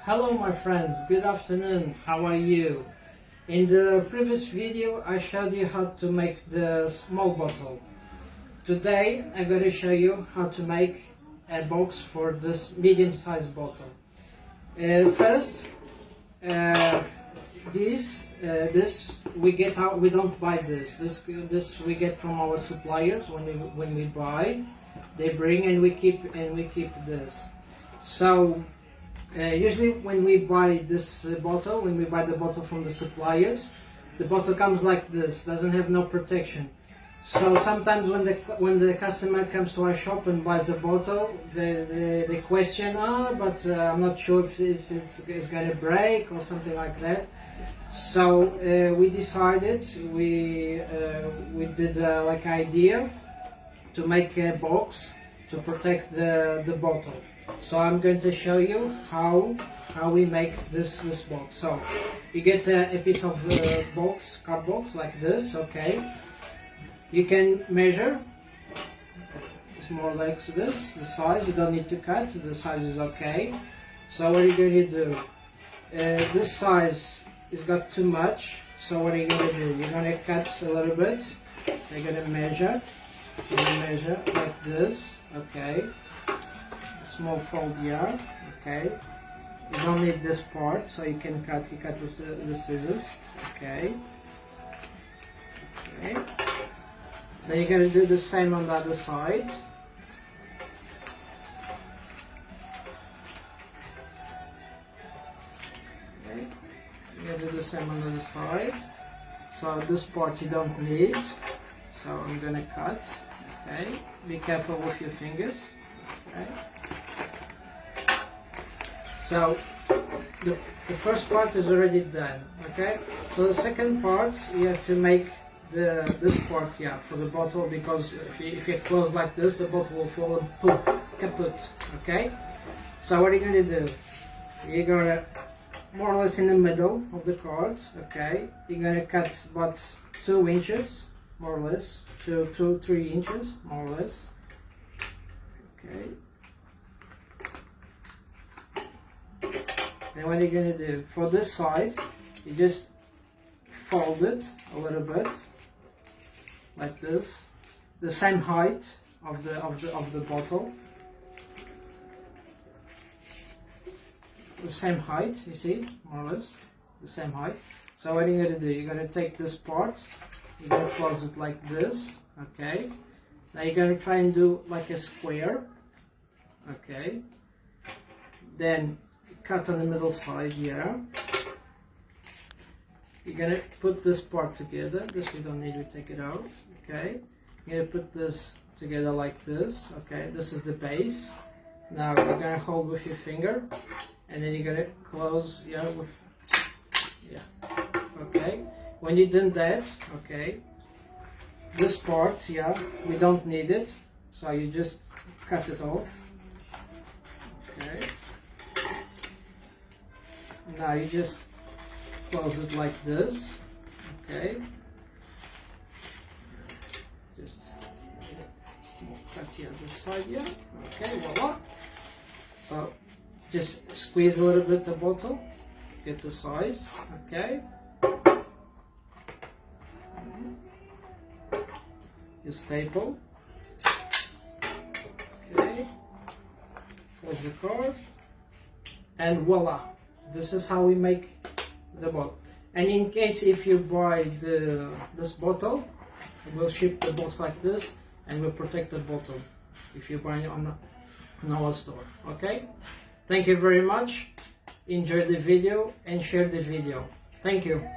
Hello my friends, good afternoon, how are you? In the previous video I showed you how to make the small bottle. Today I'm going to show you how to make a box for this medium-sized bottle. First, this we get out. We don't buy this. This we get from our suppliers when we buy. They bring and we keep this. So usually when we buy this bottle, when we buy the bottle from the suppliers, the bottle comes like this, doesn't have no protection. So sometimes when the customer comes to our shop and buys the bottle, they question, but I'm not sure if it's going to break or something like that. So we decided, we did like idea to make a box to protect the bottle. So I'm going to show you how we make this box. So you get a piece of card box like this, okay. You can measure, it's more or less this, the size. You don't need to cut, the size is okay. So what are you going to do? This size is got too much, so what are you going to do? You're going to cut a little bit. So you're going to measure, like this, okay. Small fold here, okay. You don't need this part, so you can cut. You cut with the scissors, okay. Okay. Then you're going to do the same on the other side. Okay. You're going to do the same on the other side. So this part you don't need. So I'm going to cut. Okay. Be careful with your fingers. Okay. So the first part is already done, okay? So the second part, you have to make this part here for the bottle, because if you close like this, the bottle will fall and poof, kaput, okay? So what are you going to do? You're going to, more or less in the middle of the card, okay? You're going to cut about 2 inches, more or less, 3 inches, more or less, okay? Then what are you going to do? For this side, you just fold it a little bit, like this, the same height of the bottle, the same height. You see, more or less, the same height. So what are you going to do? You're going to take this part, you're going to close it like this, okay. Now you're going to try and do like a square, okay. Then cut on the middle side here. You're going to put this part together. This we don't need, we take it out, okay. You're going to put this together like this, okay. This is the base. Now you're going to hold with your finger, and then you're going to close, okay. When you've done that, okay, this part here, we don't need it, so you just cut it off, okay. Now you just close it like this, okay. Just cut here this side here, okay, voila. So just squeeze a little bit the bottle, get the size, okay. You staple, okay. Close the card, and voila. This is how we make the bottle. And in case if you buy this bottle, we'll ship the box like this, and we'll protect the bottle if you buy it on our store, okay. Thank you very much. Enjoy the video and share the video. Thank you.